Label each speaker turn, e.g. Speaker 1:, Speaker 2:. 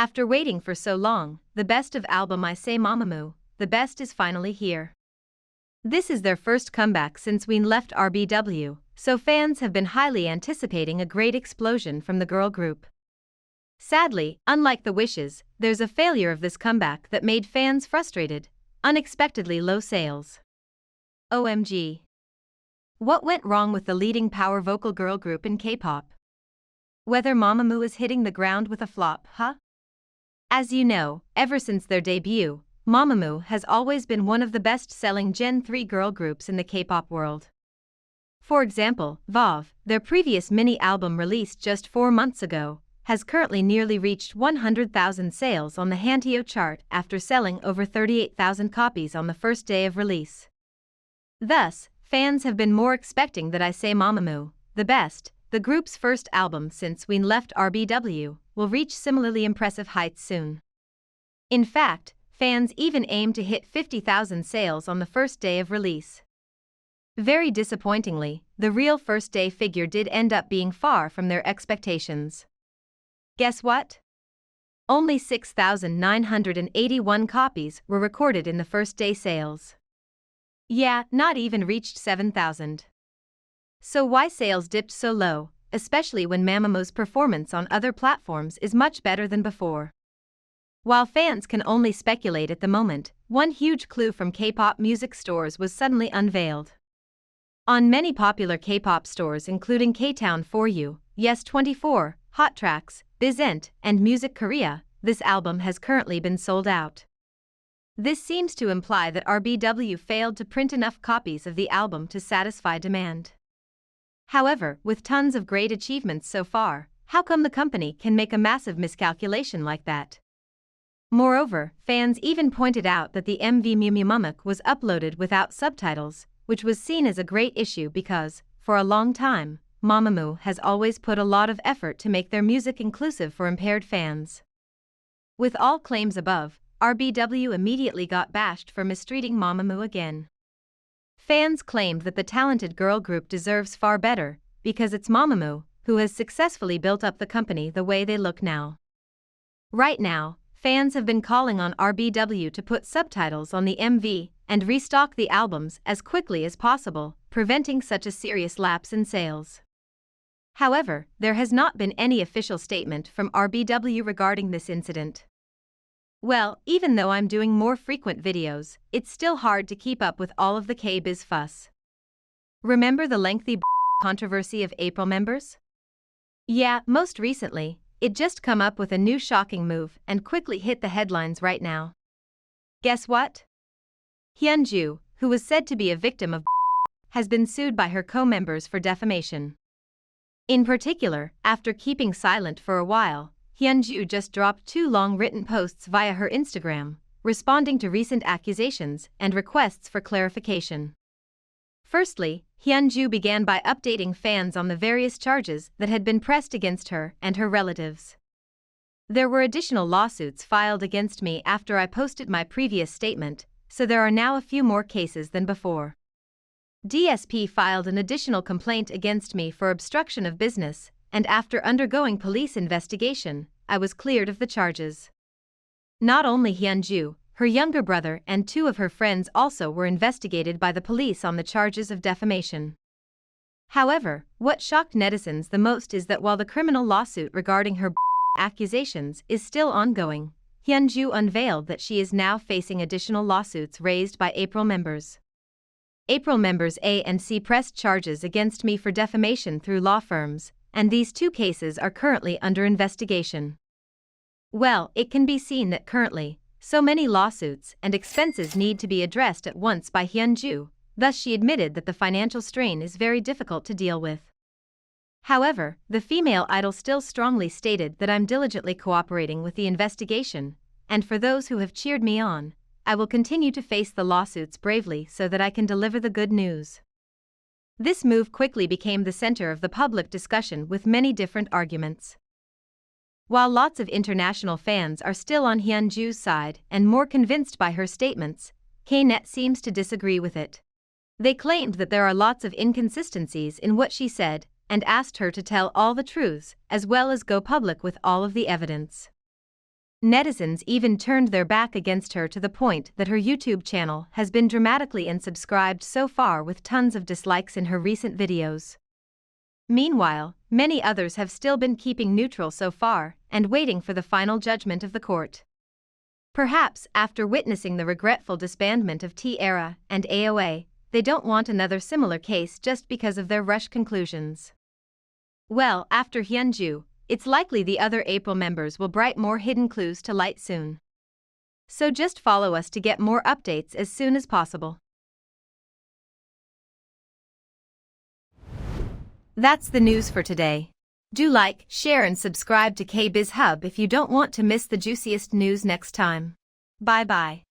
Speaker 1: After waiting for so long, the best of album I Say Mamamoo, the best is finally here. This is their first comeback since we left RBW, so fans have been highly anticipating a great explosion from the girl group. Sadly, unlike the wishes, there's a failure of this comeback that made fans frustrated: unexpectedly low sales. OMG. What went wrong with the leading power vocal girl group in K-pop? Whether Mamamoo is hitting the ground with a flop, huh? As you know, ever since their debut, Mamamoo has always been one of the best-selling Gen 3 girl groups in the K-pop world. For example, VOV, their previous mini-album released just 4 months ago, has currently nearly reached 100,000 sales on the Hanteo chart after selling over 38,000 copies on the first day of release. Thus, fans have been more expecting that I Say Mamamoo, the best, the group's first album since we left RBW, will reach similarly impressive heights soon. In fact, fans even aim to hit 50,000 sales on the first day of release. Very disappointingly, the real first-day figure did end up being far from their expectations. Guess what? Only 6,981 copies were recorded in the first-day sales. Yeah, not even reached 7,000. So why sales dipped so low, especially when Mamamoo's performance on other platforms is much better than before? While fans can only speculate at the moment, one huge clue from K-pop music stores was suddenly unveiled. On many popular K-pop stores including K-Town 4U, Yes24, Hot Tracks, Bizent, and Music Korea, this album has currently been sold out. This seems to imply that RBW failed to print enough copies of the album to satisfy demand. However, with tons of great achievements so far, how come the company can make a massive miscalculation like that? Moreover, fans even pointed out that the MV Mumuk was uploaded without subtitles, which was seen as a great issue because, for a long time, Mamamoo has always put a lot of effort to make their music inclusive for impaired fans. With all claims above, RBW immediately got bashed for mistreating Mamamoo again. Fans claimed that the talented girl group deserves far better, because it's Mamamoo who has successfully built up the company the way they look now. Right now, fans have been calling on RBW to put subtitles on the MV and restock the albums as quickly as possible, preventing such a serious lapse in sales. However, there has not been any official statement from RBW regarding this incident. Well, even though I'm doing more frequent videos, it's still hard to keep up with all of the K-Biz fuss. Remember the lengthy controversy of April members? Yeah, most recently, it just come up with a new shocking move and quickly hit the headlines right now. Guess what? Hyunju, who was said to be a victim of has been sued by her co-members for defamation. In particular, after keeping silent for a while, Hyunju just dropped 2 long written posts via her Instagram, responding to recent accusations and requests for clarification. Firstly, Hyunju began by updating fans on the various charges that had been pressed against her and her relatives. There were additional lawsuits filed against me after I posted my previous statement, so there are now a few more cases than before. DSP filed an additional complaint against me for obstruction of business, and after undergoing police investigation, I was cleared of the charges. Not only Hyunju, her younger brother and 2 of her friends also were investigated by the police on the charges of defamation. However, what shocked netizens the most is that while the criminal lawsuit regarding her accusations is still ongoing, Hyunju unveiled that she is now facing additional lawsuits raised by April members. April members A and C pressed charges against me for defamation through law firms, and these 2 cases are currently under investigation. Well, it can be seen that currently, so many lawsuits and expenses need to be addressed at once by Hyunju, thus she admitted that the financial strain is very difficult to deal with. However, the female idol still strongly stated that I'm diligently cooperating with the investigation, and for those who have cheered me on, I will continue to face the lawsuits bravely so that I can deliver the good news. This move quickly became the center of the public discussion with many different arguments. While lots of international fans are still on Hyunju's side and more convinced by her statements, Knet seems to disagree with it. They claimed that there are lots of inconsistencies in what she said and asked her to tell all the truths as well as go public with all of the evidence. Netizens even turned their back against her to the point that her YouTube channel has been dramatically unsubscribed so far, with tons of dislikes in her recent videos. Meanwhile, many others have still been keeping neutral so far and waiting for the final judgment of the court. Perhaps after witnessing the regretful disbandment of T-Ara and AOA, they don't want another similar case just because of their rushed conclusions. Well, after Hyunju, it's likely the other April members will bring more hidden clues to light soon. So just follow us to get more updates as soon as possible. That's the news for today. Do like, share and subscribe to KBiz Hub if you don't want to miss the juiciest news next time. Bye bye.